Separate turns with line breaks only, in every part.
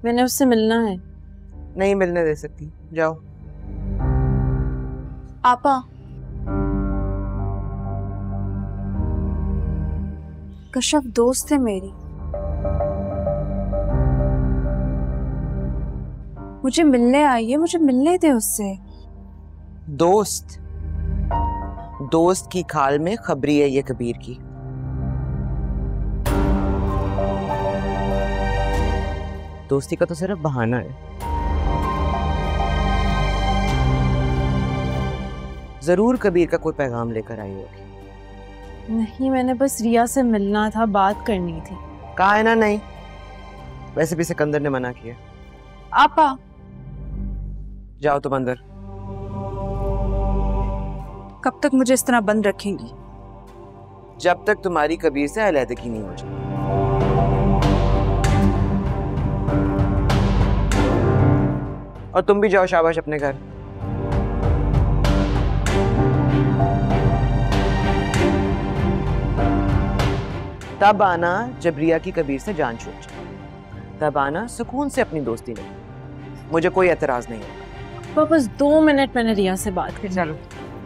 मैंने उससे मिलना है।
नहीं मिलने दे सकती, जाओ।
आपा, कश्यप दोस्त है मेरी, मुझे मिलने आई है, मुझे मिलने दे उससे।
दोस्त? दोस्त की खाल में खबरी है ये कबीर की। दोस्ती का तो सिर्फ बहाना है। जरूर कबीर का कोई पैगाम लेकर आई होगी।
नहीं, मैंने बस रिया से मिलना था, बात करनी थी।
कहा है ना नहीं। वैसे भी सिकंदर ने मना किया।
आपा,
जाओ तुम अंदर।
कब तक मुझे इस तरह बंद रखेंगी?
जब तक तुम्हारी कबीर से अलहदगी नहीं हो जाए। और तुम भी जाओ शाबाश अपने घर। तब आना जब रिया की कबीर से जान छूट जाए। तब आना सुकून से अपनी दोस्ती ले। मुझे कोई एतराज नहीं है।
बस 2 मिनट मैंने रिया से बात कर।
चलो,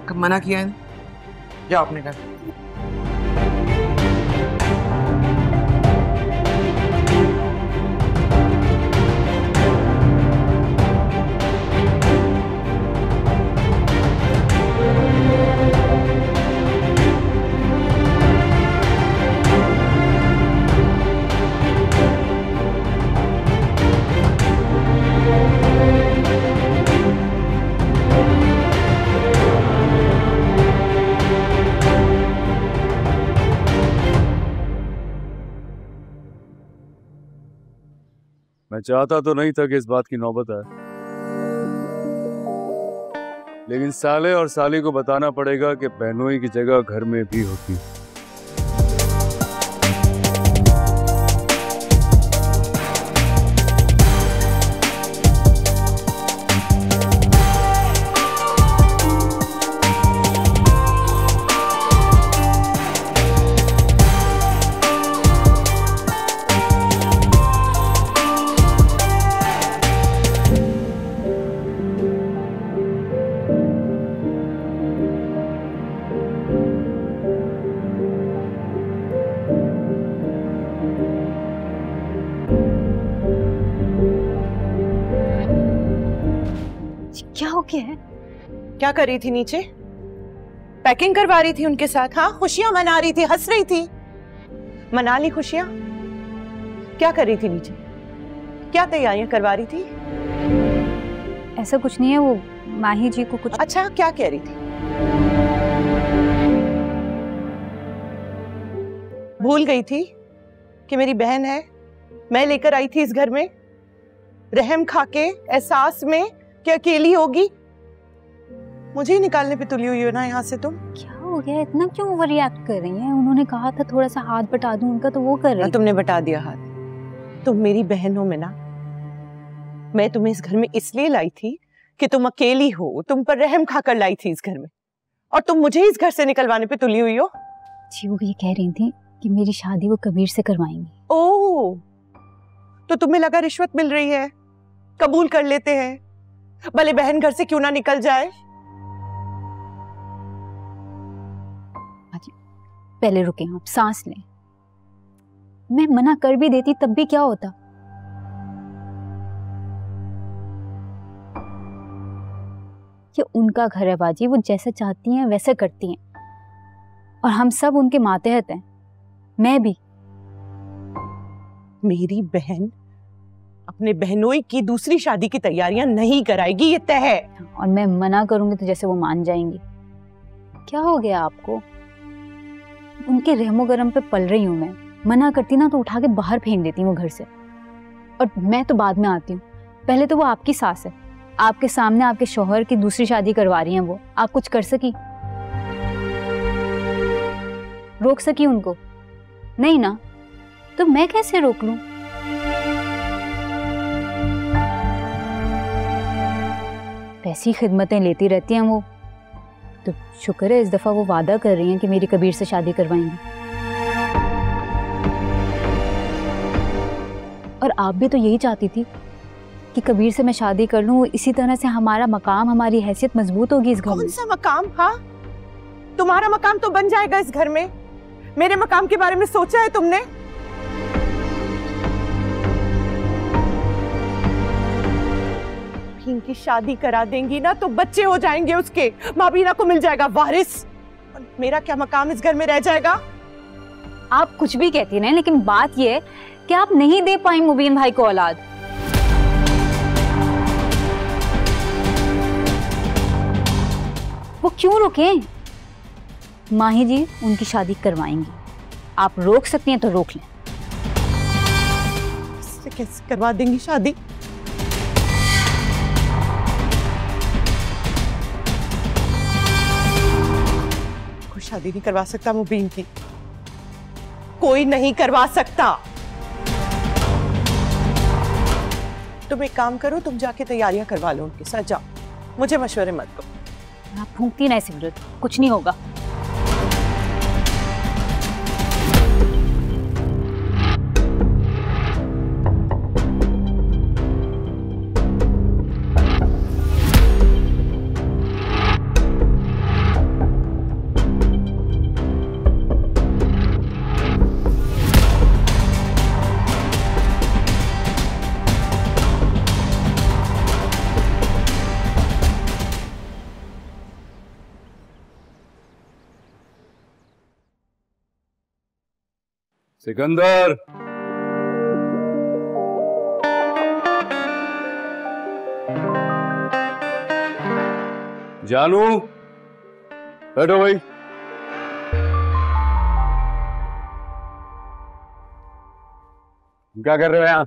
कब मना किया है? जाओ अपने घर।
मैं चाहता तो नहीं था कि इस बात की नौबत आए, लेकिन साले और साली को बताना पड़ेगा कि बहनोई की जगह घर में भी होती।
क्या हो गया है?
क्या कर रही थी नीचे? पैकिंग करवा रही थी उनके साथ। हाँ, खुशियां मना रही थी, हंस रही थी। मना ली खुशियां? क्या कर रही थी नीचे? क्या तैयारियां करवा रही थी?
ऐसा कुछ नहीं है, वो माही जी को कुछ।
अच्छा, क्या कह रही थी? भूल गई थी कि मेरी बहन है, मैं लेकर आई थी इस घर में, रहम खा के एहसास में कि अकेली होगी। मुझे ही निकालने पे तुली हुई हो ना यहाँ से तुम।
क्या हो गया, इतना क्यों ओवर रिएक्ट कर रही हैं? उन्होंने कहा था थोड़ा सा हाथ बटा दूं उनका, तो वो कर रही।
तुमने बटा दिया हाथ। तुम मेरी बहन हो ना। मैं तुम्हें इस घर में इसलिए लाई थी कि तुम अकेली हो, तुम पर रहम खाकर लाई थी इस घर में, और तुम मुझे इस घर से निकलवाने पे तुली हुई हो।
जी, वो ये कह रही थी कि मेरी शादी वो कबीर से करवाएंगी।
ओह, तो तुम्हें लगा रिश्वत मिल रही है, कबूल कर लेते हैं, भले बहन घर से क्यों ना निकल जाए।
पहले रुके, आप सांस लें। मैं मना कर भी देती तब भी क्या होता? ये उनका घर है बाजी, वो जैसा चाहती हैं वैसे करती हैं, और हम सब उनके मातहत हैं, मैं भी।
मेरी बहन अपने बहनोई की दूसरी शादी की तैयारियां नहीं कराएगी, ये तय है।
और मैं मना करूंगी तो जैसे वो मान जाएंगी। क्या हो गया आपको? उनके रहमो गरम पे पल रही हूं मैं। मना करती ना तो उठा के बाहर फेंक देती हूँ वो घर से, और मैं तो बाद में आती हूँ। पहले तो वो आपकी सास है, आपके सामने आपके शौहर की दूसरी शादी करवा रही हैं वो। आप कुछ कर सकी? रोक सकी उनको? नहीं ना, तो मैं कैसे रोक लूं? ऐसी खिदमतें लेती रहती हैं वो। तो शुक्र है इस दफा वो वादा कर रही हैं कि मेरी कबीर से शादी करवाएंगी। और आप भी तो यही चाहती थी कि कबीर से मैं शादी कर लूं, इसी तरह से हमारा मकाम, हमारी हैसियत मजबूत होगी इस घर में।
कौन सा मकाम? हाँ, तुम्हारा मकाम तो बन जाएगा इस घर में। मेरे मकाम के बारे में सोचा है तुमने? इनकी शादी करा देंगी ना तो बच्चे हो जाएंगे उसके, माबीना को मिल जाएगा वारिस। और मेरा क्या मकाम इस घर में रह जाएगा?
आप कुछ भी कहती हैं, लेकिन बात यह है कि आप नहीं दे पाए मुबीन भाई को औलाद। वो क्यों रुके? माही जी उनकी शादी करवाएंगी, आप रोक सकती हैं तो रोक लें।
इससे कैसे करवा देंगी शादी? कोई शादी नहीं करवा सकता मुबीन की, कोई नहीं करवा सकता। तुम एक काम करो, तुम जाके तैयारियां करवा लो उनके साथ, जाओ, मुझे मशवरे मत दो।
आप फूंकती ना सिमरत, कुछ नहीं होगा।
सिकंदर, जानू, बैठो भाई। क्या कर रहे हो यहाँ?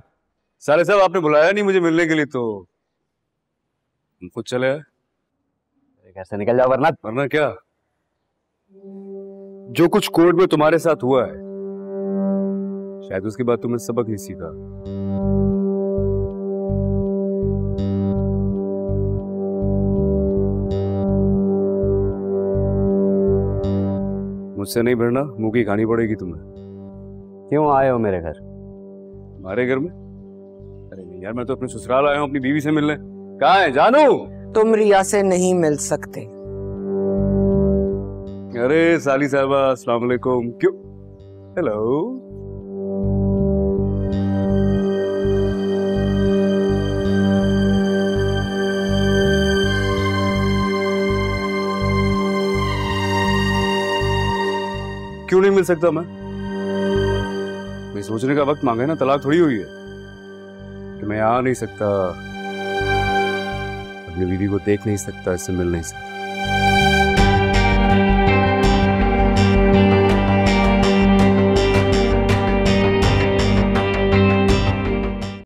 साले साहब आपने बुलाया नहीं मुझे मिलने के लिए, तो हम खुद चले आए।
घर से निकल जाओ, वरना
क्या? जो कुछ कोर्ट में तुम्हारे साथ हुआ है, शायद उसके बाद तुमने सबक नहीं सीखा। मुझसे नहीं भिड़ना, मुंह की खानी पड़ेगी तुम्हें।
क्यों आए हो मेरे घर?
हमारे घर में? अरे नहीं यार, मैं तो अपने ससुराल आया हूँ अपनी बीवी से मिलने। कहाँ है जानू?
तुम रिया से नहीं मिल सकते।
अरे साली साहबा, अस्सलाम वालेकुम। क्यों? हेलो। क्यों नहीं मिल सकता मैं? सोचने का वक्त मांगा है ना, तलाक थोड़ी हुई है कि मैं आ नहीं सकता, अपनी बीवी को देख नहीं सकता, इससे मिल नहीं सकता।